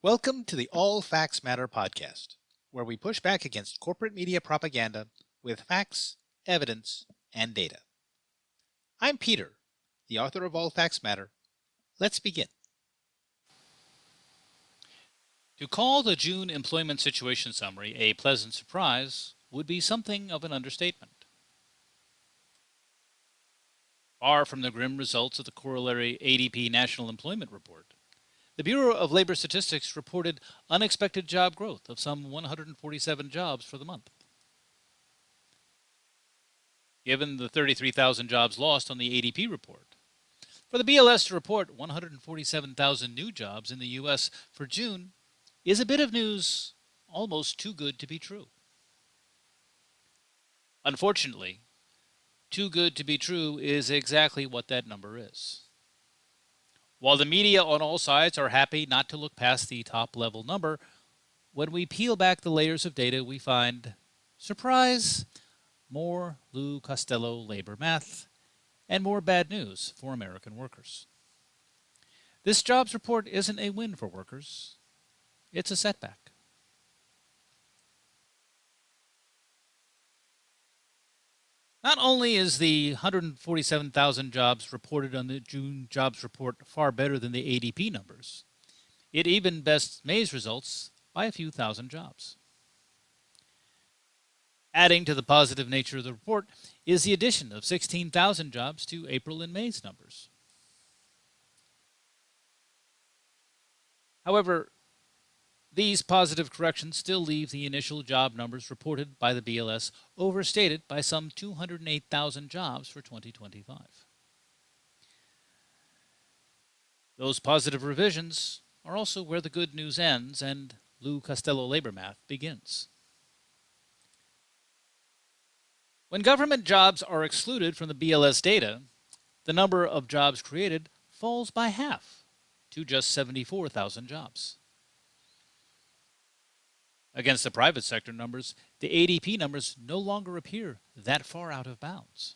Welcome to the All Facts Matter podcast, where we push back against corporate media propaganda with facts, evidence, and data. I'm Peter, the author of All Facts Matter. Let's begin. To call the June employment situation summary a pleasant surprise would be something of an understatement. Far from the grim results of the corollary ADP National Employment Report, the Bureau of Labor Statistics reported unexpected job growth of some 147 jobs for the month. Given the 33,000 jobs lost on the ADP report, for the BLS to report 147,000 new jobs in the U.S. for June is a bit of news almost too good to be true. Unfortunately, too good to be true is exactly what that number is. While the media on all sides are happy not to look past the top-level number, when we peel back the layers of data, we find, surprise, more Lou Costello labor math, and more bad news for American workers. This jobs report isn't a win for workers. It's a setback. Not only is the 147,000 jobs reported on the June jobs report far better than the ADP numbers, it even bests May's results by a few thousand jobs. Adding to the positive nature of the report is the addition of 16,000 jobs to April and May's numbers. However, these positive corrections still leave the initial job numbers reported by the BLS overstated by some 208,000 jobs for 2025. Those positive revisions are also where the good news ends and Lou Costello labor math begins. When government jobs are excluded from the BLS data, the number of jobs created falls by half to just 74,000 jobs. Against the private sector numbers, the ADP numbers no longer appear that far out of bounds.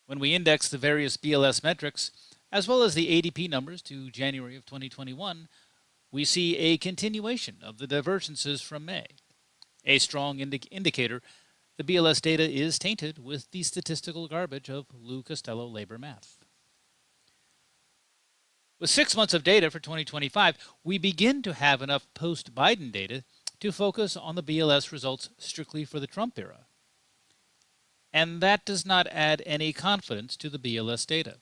When we index the various BLS metrics, as well as the ADP numbers to January of 2021, we see a continuation of the divergences from May. A strong indicator the BLS data is tainted with the statistical garbage of Lou Costello labor math. With 6 months of data for 2025, we begin to have enough post-Biden data to focus on the BLS results strictly for the Trump era. And that does not add any confidence to the BLS data.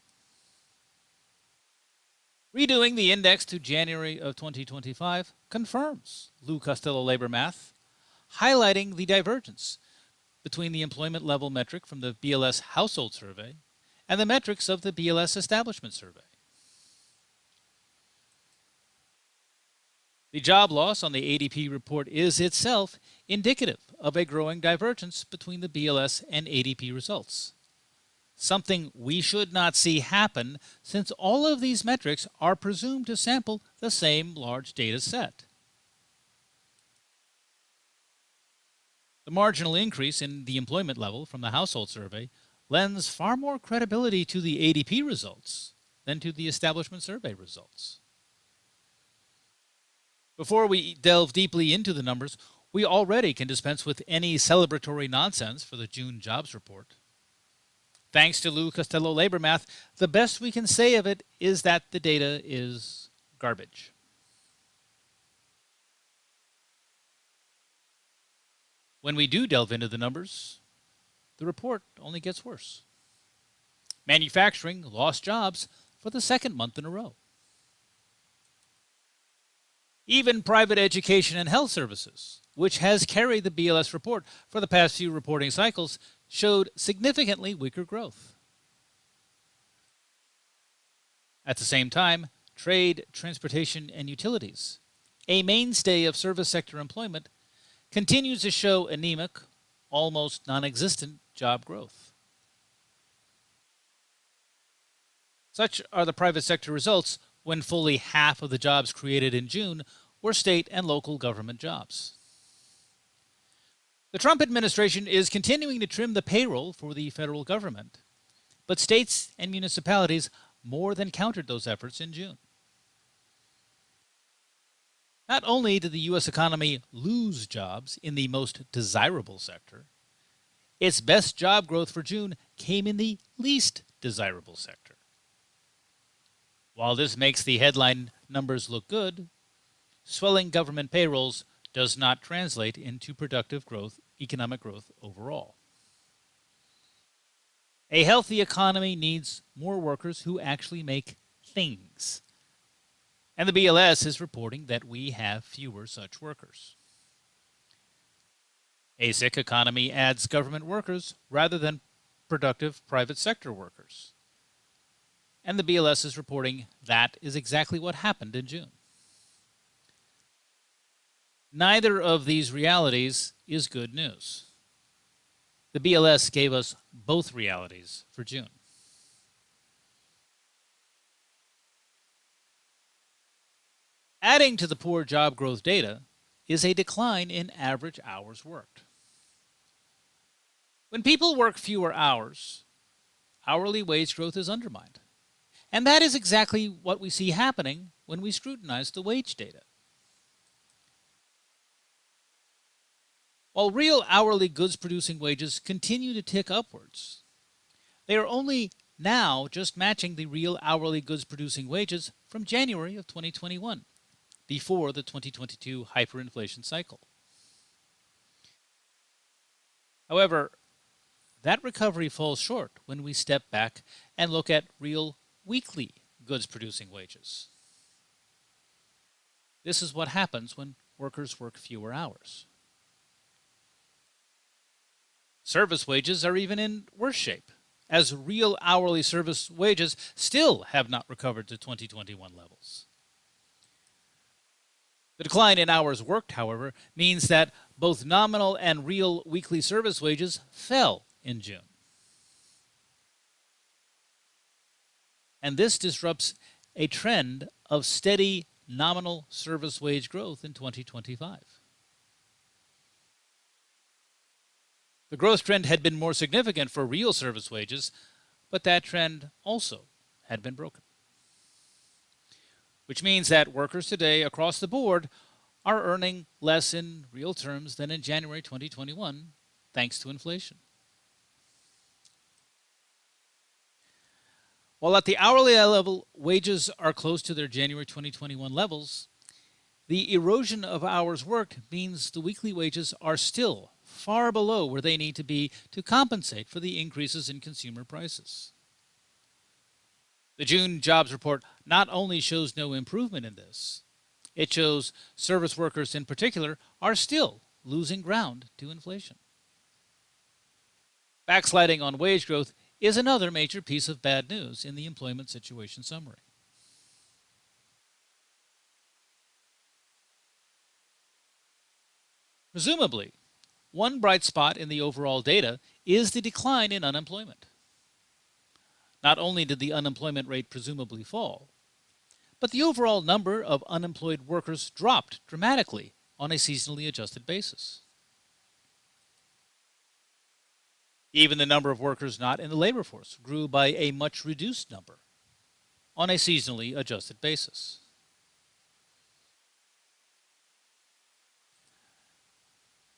Redoing the index to January of 2025 confirms Lou Costello labor math, highlighting the divergence between the employment level metric from the BLS household survey and the metrics of the BLS establishment survey. The job loss on the ADP report is itself indicative of a growing divergence between the BLS and ADP results, something we should not see happen since all of these metrics are presumed to sample the same large data set. The marginal increase in the employment level from the household survey lends far more credibility to the ADP results than to the establishment survey results. Before we delve deeply into the numbers, we already can dispense with any celebratory nonsense for the June jobs report. Thanks to Lou Costello labor math, the best we can say of it is that the data is garbage. When we do delve into the numbers, the report only gets worse. Manufacturing lost jobs for the second month in a row. Even private education and health services, which has carried the BLS report for the past few reporting cycles, showed significantly weaker growth. At the same time, trade, transportation, and utilities, a mainstay of service sector employment, continues to show anemic, almost non-existent job growth. Such are the private sector results when fully half of the jobs created in June were state and local government jobs. The Trump administration is continuing to trim the payroll for the federal government, but states and municipalities more than countered those efforts in June. Not only did the U.S. economy lose jobs in the most desirable sector, its best job growth for June came in the least desirable sector. While this makes the headline numbers look good, swelling government payrolls does not translate into productive growth, economic growth overall. A healthy economy needs more workers who actually make things. And the BLS is reporting that we have fewer such workers. A sick economy adds government workers rather than productive private sector workers. And the BLS is reporting that is exactly what happened in June. Neither of these realities is good news. The BLS gave us both realities for June. Adding to the poor job growth data is a decline in average hours worked. When people work fewer hours, hourly wage growth is undermined. And that is exactly what we see happening when we scrutinize the wage data. While real hourly goods producing wages continue to tick upwards, they are only now just matching the real hourly goods producing wages from January of 2021, before the 2022 hyperinflation cycle. However, that recovery falls short when we step back and look at real weekly goods producing wages. This is what happens when workers work fewer hours. Service wages are even in worse shape, as real hourly service wages still have not recovered to 2021 levels. The decline in hours worked, however, means that both nominal and real weekly service wages fell in June. And this disrupts a trend of steady nominal service wage growth in 2025. The growth trend had been more significant for real service wages, but that trend also had been broken. Which means that workers today across the board are earning less in real terms than in January 2021, thanks to inflation. While at the hourly level, wages are close to their January 2021 levels, the erosion of hours worked means the weekly wages are still far below where they need to be to compensate for the increases in consumer prices. The June jobs report not only shows no improvement in this, it shows service workers in particular are still losing ground to inflation. Backsliding on wage growth is another major piece of bad news in the employment situation summary. Presumably, one bright spot in the overall data is the decline in unemployment. Not only did the unemployment rate presumably fall, but the overall number of unemployed workers dropped dramatically on a seasonally adjusted basis. Even the number of workers not in the labor force grew by a much reduced number on a seasonally adjusted basis.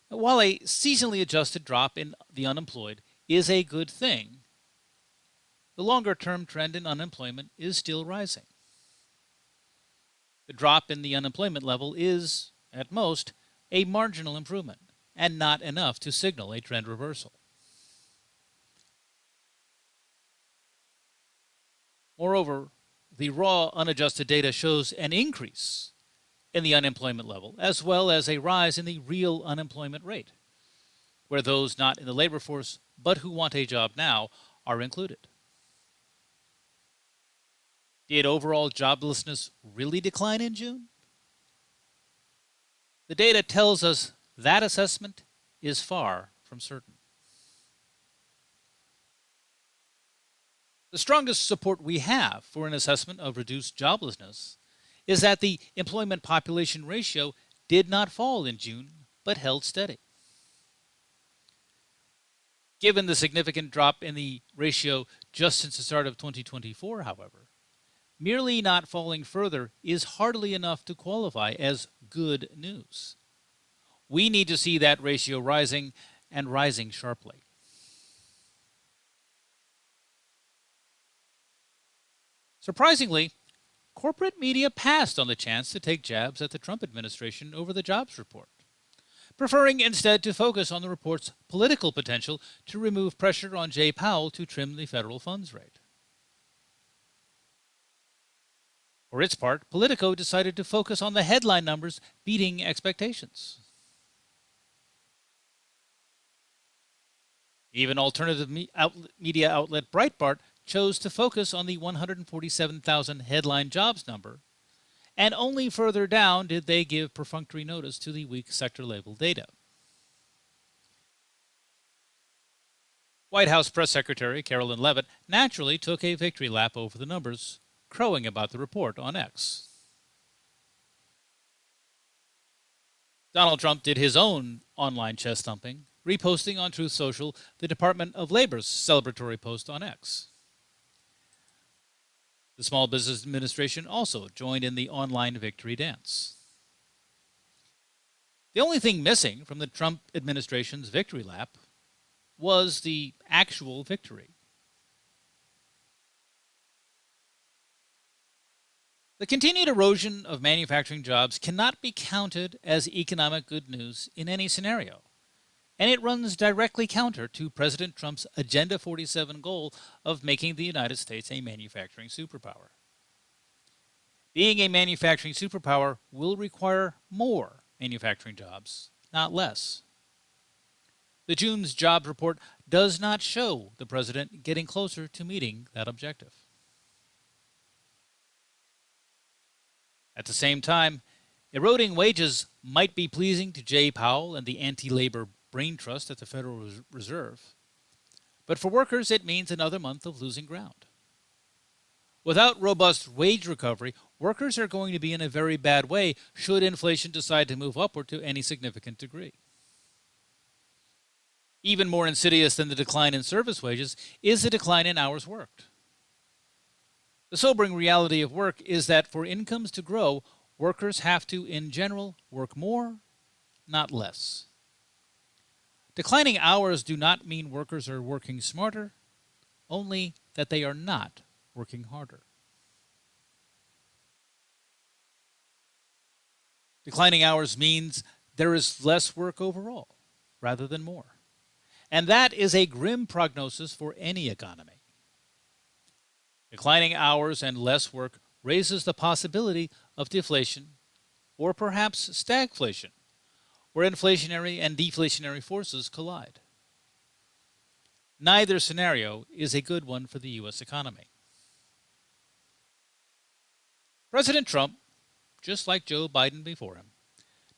While a seasonally adjusted drop in the unemployed is a good thing, the longer-term trend in unemployment is still rising. The drop in the unemployment level is, at most, a marginal improvement and not enough to signal a trend reversal. Moreover, the raw unadjusted data shows an increase in the unemployment level, as well as a rise in the real unemployment rate, where those not in the labor force but who want a job now are included. Did overall joblessness really decline in June? The data tells us that assessment is far from certain. The strongest support we have for an assessment of reduced joblessness is that the employment population ratio did not fall in June, but held steady. Given the significant drop in the ratio just since the start of 2024, however, merely not falling further is hardly enough to qualify as good news. We need to see that ratio rising and rising sharply. Surprisingly, corporate media passed on the chance to take jabs at the Trump administration over the jobs report, preferring instead to focus on the report's political potential to remove pressure on Jay Powell to trim the federal funds rate. For its part, Politico decided to focus on the headline numbers beating expectations. Even alternative media outlet Breitbart chose to focus on the 147,000 headline jobs number, and only further down did they give perfunctory notice to the weak sector-level data. White House Press Secretary Carolyn Leavitt naturally took a victory lap over the numbers, crowing about the report on X. Donald Trump did his own online chest thumping, reposting on Truth Social the Department of Labor's celebratory post on X. The Small Business Administration also joined in the online victory dance. The only thing missing from the Trump administration's victory lap was the actual victory. The continued erosion of manufacturing jobs cannot be counted as economic good news in any scenario, and it runs directly counter to President Trump's Agenda 47 goal of making the United States a manufacturing superpower. Being a manufacturing superpower will require more manufacturing jobs, not less. The June's jobs report does not show the president getting closer to meeting that objective. At the same time, eroding wages might be pleasing to Jay Powell and the anti-labor brain trust at the Federal Reserve, but for workers it means another month of losing ground. Without robust wage recovery, workers are going to be in a very bad way should inflation decide to move upward to any significant degree. Even more insidious than the decline in service wages is the decline in hours worked. The sobering reality of work is that for incomes to grow, workers have to, in general, work more, not less. Declining hours do not mean workers are working smarter, only that they are not working harder. Declining hours means there is less work overall, rather than more. And that is a grim prognosis for any economy. Declining hours and less work raises the possibility of deflation, or perhaps stagflation, where inflationary and deflationary forces collide. Neither scenario is a good one for the U.S. economy. President Trump, just like Joe Biden before him,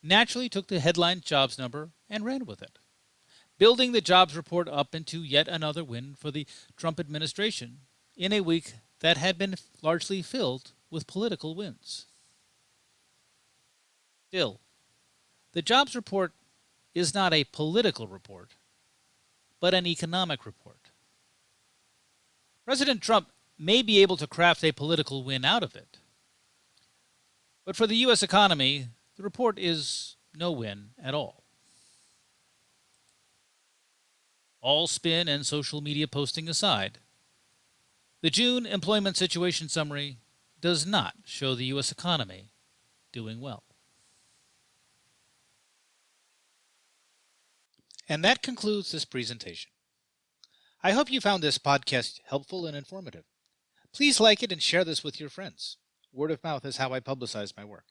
naturally took the headline jobs number and ran with it, building the jobs report up into yet another win for the Trump administration in a week that had been largely filled with political wins. Still, the jobs report is not a political report, but an economic report. President Trump may be able to craft a political win out of it, but for the U.S. economy, the report is no win at all. All spin and social media posting aside, the June employment situation summary does not show the U.S. economy doing well. And that concludes this presentation. I hope you found this podcast helpful and informative. Please like it and share this with your friends. Word of mouth is how I publicize my work.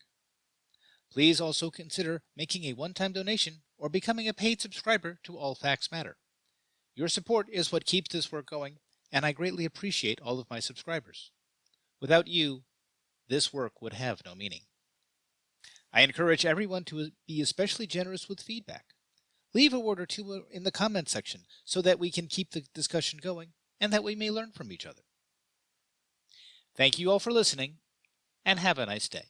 Please also consider making a one-time donation or becoming a paid subscriber to All Facts Matter. Your support is what keeps this work going, and I greatly appreciate all of my subscribers. Without you, this work would have no meaning. I encourage everyone to be especially generous with feedback. Leave a word or two in the comments section so that we can keep the discussion going and that we may learn from each other. Thank you all for listening, and have a nice day.